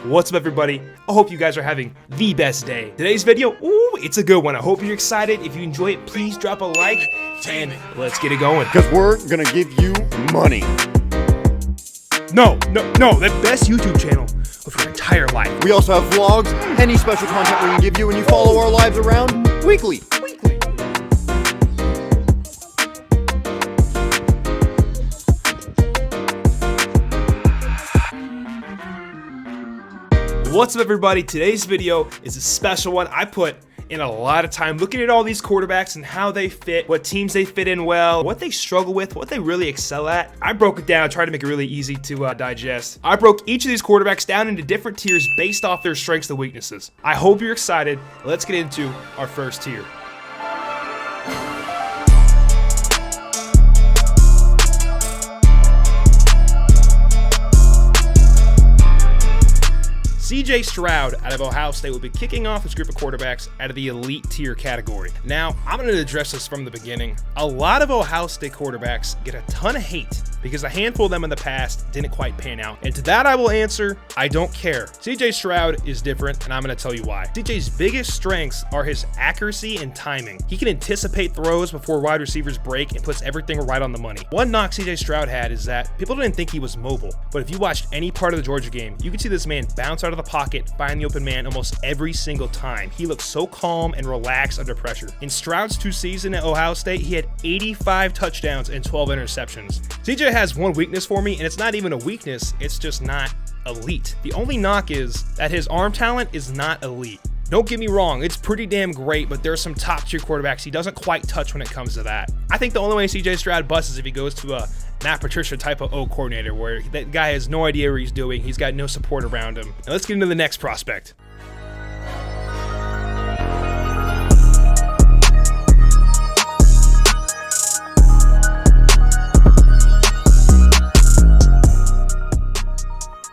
What's up, everybody? I hope you guys are having the best day. Today's video, it's a good one. I hope you're excited. If you enjoy it, please drop a like and let's get it going. Because we're gonna give you money. No, the best YouTube channel of your entire life. We also have vlogs, any special content we can give you, and you follow our lives around weekly. What's up, everybody? Today's video is a special one. I put in a lot of time looking at all these quarterbacks and how they fit, what teams they fit in well, what they struggle with, what they really excel at. I broke it down, tried to make it really easy to digest. I broke each of these quarterbacks down into different tiers based off their strengths and weaknesses. I hope you're excited. Let's get into our first tier. CJ Stroud out of Ohio State will be kicking off this group of quarterbacks out of the elite tier category. Now, I'm going to address this from the beginning. A lot of Ohio State quarterbacks get a ton of hate because a handful of them in the past didn't quite pan out. And to that I will answer, I don't care. CJ Stroud is different, and I'm going to tell you why. CJ's biggest strengths are his accuracy and timing. He can anticipate throws before wide receivers break and puts everything right on the money. One knock CJ Stroud had is that people didn't think he was mobile, but if you watched any part of the Georgia game, you could see this man bounce out of the pocket, find the open man almost every single time. He looks so calm and relaxed under pressure. In Stroud's 2 seasons at Ohio State, he had 85 touchdowns and 12 interceptions. CJ has one weakness for me, and it's not even a weakness, it's just not elite. The only knock is that his arm talent is not elite. Don't get me wrong, it's pretty damn great, but there's some top tier quarterbacks he doesn't quite touch when it comes to that. I think the only way CJ Stroud busts is if he goes to a Matt Patricia type of O coordinator where that guy has no idea what he's doing, he's got no support around him. Now let's get into the next prospect.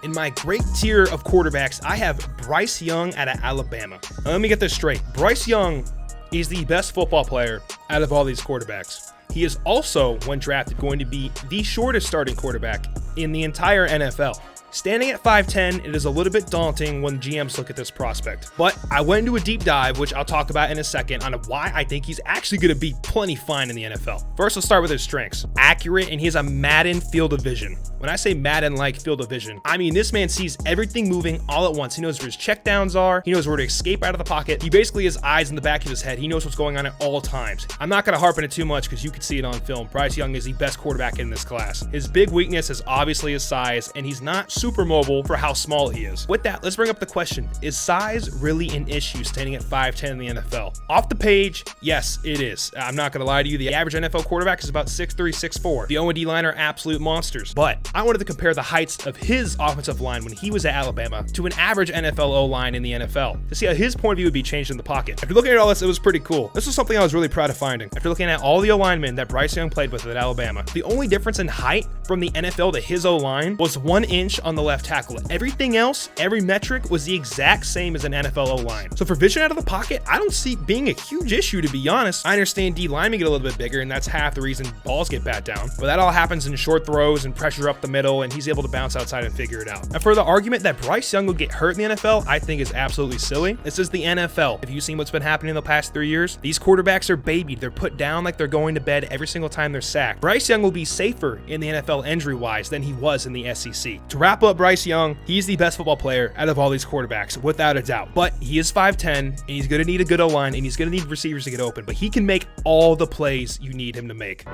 In my great tier of quarterbacks, I have Bryce Young out of Alabama. Now, let me get this straight. Bryce Young is the best football player out of all these quarterbacks. He is also, when drafted, going to be the shortest starting quarterback in the entire NFL. Standing at 5'10", it is a little bit daunting when GMs look at this prospect. But I went into a deep dive, which I'll talk about in a second, on why I think he's actually going to be plenty fine in the NFL. First, let's start with his strengths. Accurate, and he has a Madden field of vision. When I say Madden-like field of vision, I mean this man sees everything moving all at once. He knows where his checkdowns are. He knows where to escape out of the pocket. He basically has eyes in the back of his head. He knows what's going on at all times. I'm not going to harp on it too much because you can see it on film. Bryce Young is the best quarterback in this class. His big weakness is obviously his size, and he's not super mobile for how small he is. With that, let's bring up the question. Is size really an issue standing at 5'10" in the NFL? Off the page, yes, it is. I'm not going to lie to you. The average NFL quarterback is about 6'3", 6'4". The O&D line are absolute monsters. But I wanted to compare the heights of his offensive line when he was at Alabama to an average NFL O-line in the NFL to see how his point of view would be changed in the pocket. After looking at all this, it was pretty cool. This was something I was really proud of finding. After looking at all the O-linemen that Bryce Young played with at Alabama, the only difference in height from the NFL to his O-line was 1 inch on the left tackle. Everything else, every metric was the exact same as an NFL O-line. So for vision out of the pocket, I don't see being a huge issue, to be honest. I understand D linemen get a little bit bigger, and that's half the reason balls get bat down. But that all happens in short throws and pressure up the middle, and he's able to bounce outside and figure it out. And for the argument that Bryce Young will get hurt in the NFL, I think is absolutely silly. This is the NFL. If you've seen what's been happening in the past 3 years, these quarterbacks are babied. They're put down like they're going to bed every single time they're sacked. Bryce Young will be safer in the NFL injury-wise than he was in the SEC. To wrap up Bryce Young, he's the best football player out of all these quarterbacks, without a doubt. But he is 5'10", and he's going to need a good O-line, and he's going to need receivers to get open. But he can make all the plays you need him to make.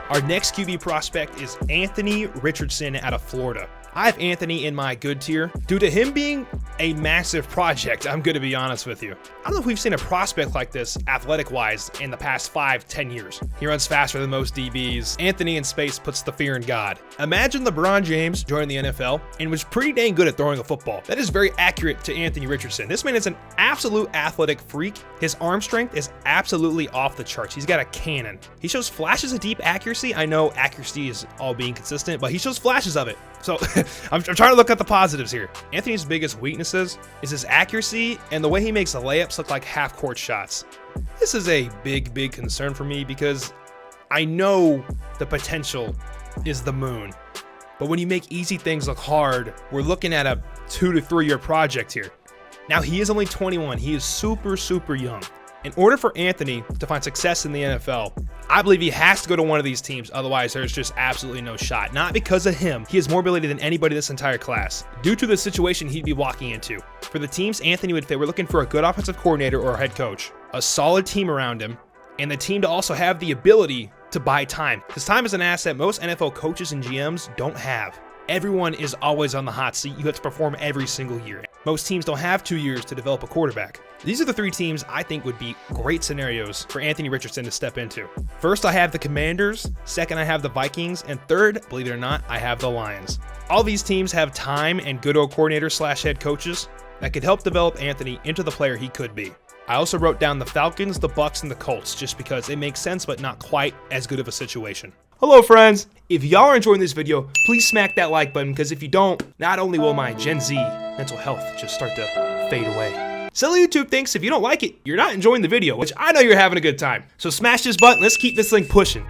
Our next QB prospect is Anthony Richardson out of Florida. I have Anthony in my good tier due to him being a massive project. I'm going to be honest with you. I don't know if we've seen a prospect like this athletic-wise in the past 5-10 years. He runs faster than most DBs. Anthony in space puts the fear in God. Imagine LeBron James joined the NFL and was pretty dang good at throwing a football. That is very accurate to Anthony Richardson. This man is an absolute athletic freak. His arm strength is absolutely off the charts. He's got a cannon. He shows flashes of deep accuracy. I know accuracy is all being consistent, but he shows flashes of it. So I'm trying to look at the positives here. Anthony's biggest weaknesses is his accuracy and the way he makes the layups look like half-court shots. This is a big concern for me because I know the potential is the moon. But when you make easy things look hard, we're looking at a 2 to 3 year project here. Now, he is only 21. He is super young. In order for Anthony to find success in the NFL, I believe he has to go to one of these teams. Otherwise, there's just absolutely no shot. Not because of him. He has more ability than anybody this entire class, due to the situation he'd be walking into. For the teams Anthony would fit, we're looking for a good offensive coordinator or a head coach, a solid team around him, and the team to also have the ability to buy time. Because time is an asset most NFL coaches and GMs don't have. Everyone is always on the hot seat. You have to perform every single year. Most teams don't have 2 years to develop a quarterback. These are the 3 teams I think would be great scenarios for Anthony Richardson to step into. First, I have the Commanders. Second, I have the Vikings. And third, believe it or not, I have the Lions. All these teams have time and good old coordinators / head coaches that could help develop Anthony into the player he could be. I also wrote down the Falcons, the Bucks, and the Colts just because it makes sense, but not quite as good of a situation. Hello, friends. If y'all are enjoying this video, please smack that like button, because if you don't, not only will my Gen Z mental health just start to fade away. Silly YouTube thinks if you don't like it, you're not enjoying the video, which I know you're having a good time. So smash this button. Let's keep this thing pushing.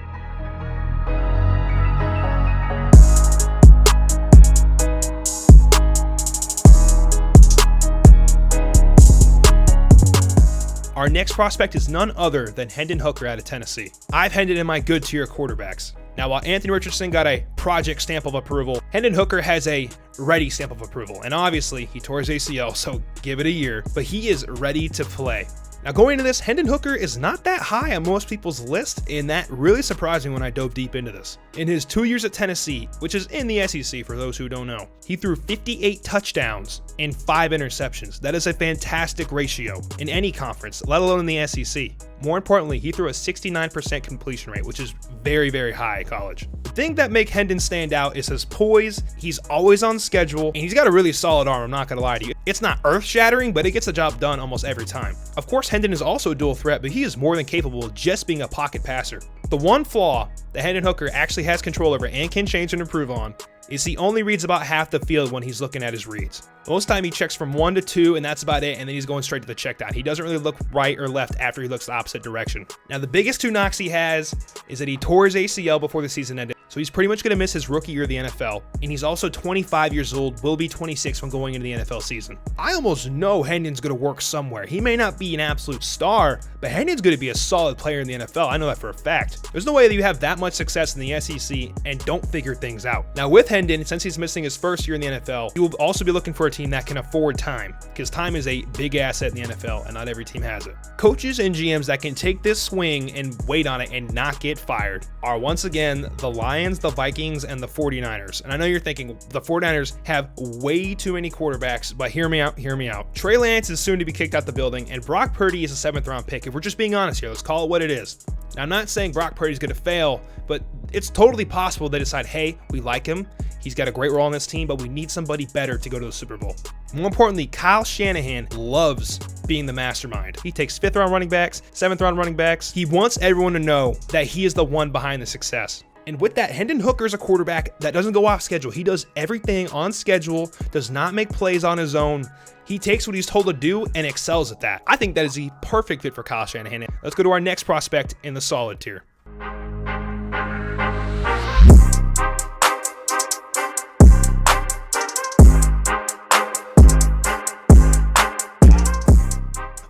Our next prospect is none other than Hendon Hooker out of Tennessee. I've Hendon in my good tier quarterbacks. Now, while Anthony Richardson got a project stamp of approval, Hendon Hooker has a ready stamp of approval. And obviously, he tore his ACL, so give it a year, but he is ready to play. Now, going into this, Hendon Hooker is not that high on most people's list, and that really surprised me when I dove deep into this. In his 2 years at Tennessee, which is in the SEC for those who don't know, he threw 58 touchdowns and 5 interceptions. That is a fantastic ratio in any conference, let alone in the SEC. More importantly, he threw a 69% completion rate, which is very high at college. The thing that makes Hendon stand out is his poise. He's always on schedule, and he's got a really solid arm, I'm not gonna lie to you. It's not earth-shattering, but it gets the job done almost every time. Of course, Hendon is also a dual threat, but he is more than capable of just being a pocket passer. The one flaw that Hendon Hooker actually has control over and can change and improve on is he only reads about half the field when he's looking at his reads. Most time he checks from 1 to 2, and that's about it, and then he's going straight to the check down. He doesn't really look right or left after he looks the opposite direction. Now, the biggest 2 knocks he has is that he tore his ACL before the season ended, so he's pretty much going to miss his rookie year of the NFL, and he's also 25 years old, will be 26 when going into the NFL season. I almost know Hendon's going to work somewhere. He may not be an absolute star, but Hendon's going to be a solid player in the NFL. I know that for a fact. There's no way that you have that much success in the SEC and don't figure things out. Now, with Hendon, since he's missing his first year in the NFL, he will also be looking for a team that can afford time, because time is a big asset in the NFL, and not every team has it. Coaches and GMs that can take this swing and wait on it and not get fired are once again the Lions, the Vikings, and the 49ers. And I know you're thinking the 49ers have way too many quarterbacks, but hear me out. Trey Lance is soon to be kicked out the building, and Brock Purdy is a 7th round pick. If we're just being honest here, let's call it what it is. Now, I'm not saying Brock Purdy's going to fail, but it's totally possible they decide, hey, we like him. He's got a great role on this team, but we need somebody better to go to the Super Bowl. More importantly, Kyle Shanahan loves being the mastermind. He takes 5th round running backs, 7th round running backs. He wants everyone to know that he is the one behind the success. And with that, Hendon Hooker is a quarterback that doesn't go off schedule. He does everything on schedule, does not make plays on his own. He takes what he's told to do and excels at that. I think that is the perfect fit for Kyle Shanahan. Let's go to our next prospect in the solid tier.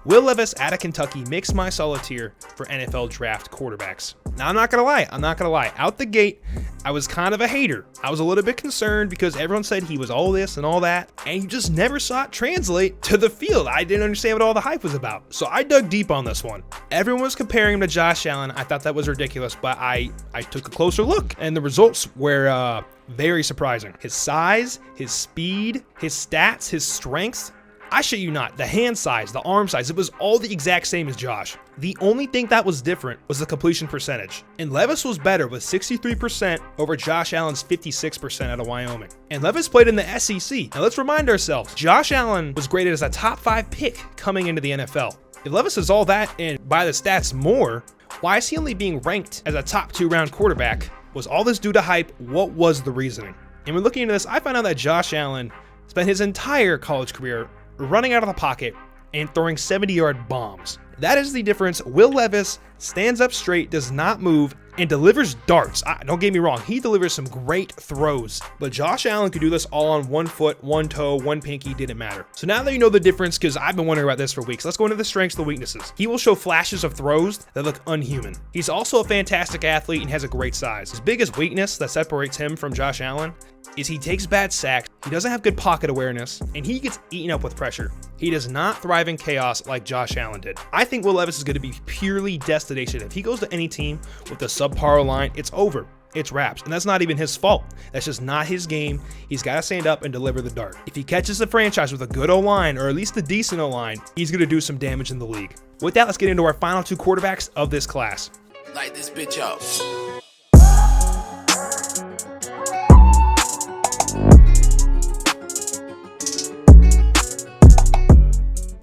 Will Levis out of Kentucky makes my solid tier for NFL draft quarterbacks. Now, I'm not gonna lie. Out the gate, I was kind of a hater. I was a little bit concerned because everyone said he was all this and all that, and you just never saw it translate to the field. I didn't understand what all the hype was about. So I dug deep on this one. Everyone was comparing him to Josh Allen. I thought that was ridiculous, but I took a closer look, and the results were very surprising. His size, his speed, his stats, his strength. I shit you not, the hand size, the arm size, it was all the exact same as Josh. The only thing that was different was the completion percentage. And Levis was better with 63% over Josh Allen's 56% out of Wyoming. And Levis played in the SEC. Now let's remind ourselves, Josh Allen was graded as a top 5 pick coming into the NFL. If Levis is all that and by the stats more, why is he only being ranked as a top 2 round quarterback? Was all this due to hype? What was the reasoning? And when looking into this, I found out that Josh Allen spent his entire college career running out of the pocket and throwing 70-yard bombs. That is the difference. Will Levis stands up straight, does not move, and delivers darts. Don't get me wrong, he delivers some great throws, but Josh Allen could do this all on one foot, one toe, one pinky, didn't matter. So now that you know the difference, because I've been wondering about this for weeks, let's go into the strengths and the weaknesses. He will show flashes of throws that look unhuman. He's also a fantastic athlete and has a great size. His biggest weakness that separates him from Josh Allen is he takes bad sacks, he doesn't have good pocket awareness, and he gets eaten up with pressure. He does not thrive in chaos like Josh Allen did. I think Will Levis is going to be purely destination. If he goes to any team with a subpar line, it's over. It's wraps. And that's not even his fault. That's just not his game. He's got to stand up and deliver the dart. If he catches the franchise with a good O-line, or at least a decent O-line, he's going to do some damage in the league. With that, let's get into our final 2 quarterbacks of this class. Light this bitch up.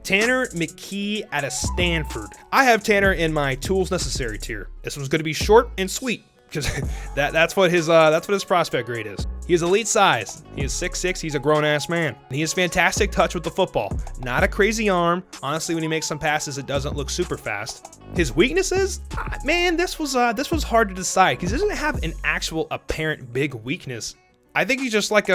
Tanner McKee out of Stanford. I have Tanner in my tools necessary tier. This one's going to be short and sweet because that's what his prospect grade is. He is elite size. He is 6'6". He's a grown-ass man. And he has fantastic touch with the football. Not a crazy arm. Honestly, when he makes some passes, it doesn't look super fast. His weaknesses? Man, this was hard to decide because he doesn't have an actual apparent big weakness. I think he's just like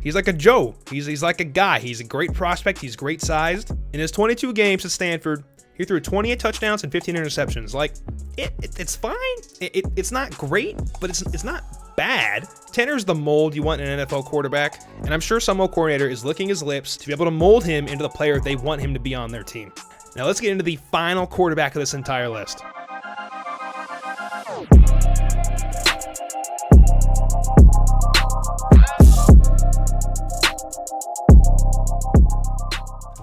he's like a Joe. He's like a guy. He's a great prospect. He's great sized. In his 22 games at Stanford, he threw 28 touchdowns and 15 interceptions. Like, it's fine. It's not great, but it's not bad. Tanner's the mold you want in an NFL quarterback, and I'm sure some coordinator is licking his lips to be able to mold him into the player they want him to be on their team. Now let's get into the final quarterback of this entire list.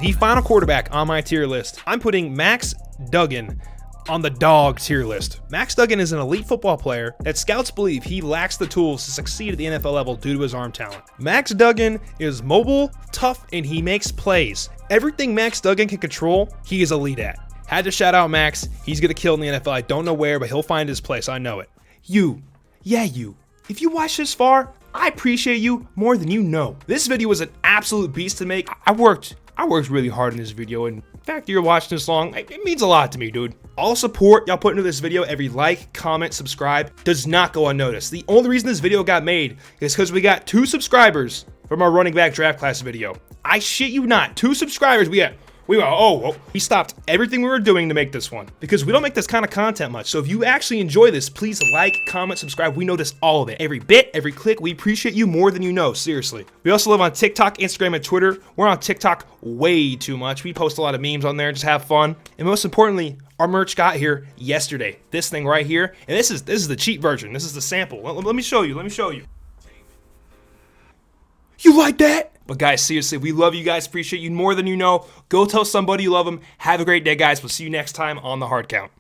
The final quarterback on my tier list, I'm putting Max Duggan on the dog tier list. Max Duggan is an elite football player that scouts believe he lacks the tools to succeed at the NFL level due to his arm talent. Max Duggan is mobile, tough, and he makes plays. Everything Max Duggan can control, he is elite at. Had to shout out Max. He's gonna kill in the NFL. I don't know where, but he'll find his place. I know it. You. If you watched this far, I appreciate you more than you know. This video was an absolute beast to make. I worked really hard in this video, and the fact that you're watching this long, it means a lot to me, dude. All support y'all put into this video, every like, comment, subscribe, does not go unnoticed. The only reason this video got made is because we got 2 subscribers from our running back draft class video. I shit you not, 2 subscribers. We stopped everything we were doing to make this one because we don't make this kind of content much. So if you actually enjoy this, please like, comment, subscribe. We notice all of it. Every bit, every click, we appreciate you more than you know, seriously. We also live on TikTok, Instagram, and Twitter. We're on TikTok way too much. We post a lot of memes on there, just have fun. And most importantly, our merch got here yesterday. This thing right here. And this is the cheap version. This is the sample. Let me show you. You like that? But guys, seriously, we love you guys. Appreciate you more than you know. Go tell somebody you love them. Have a great day, guys. We'll see you next time on The Hard Count.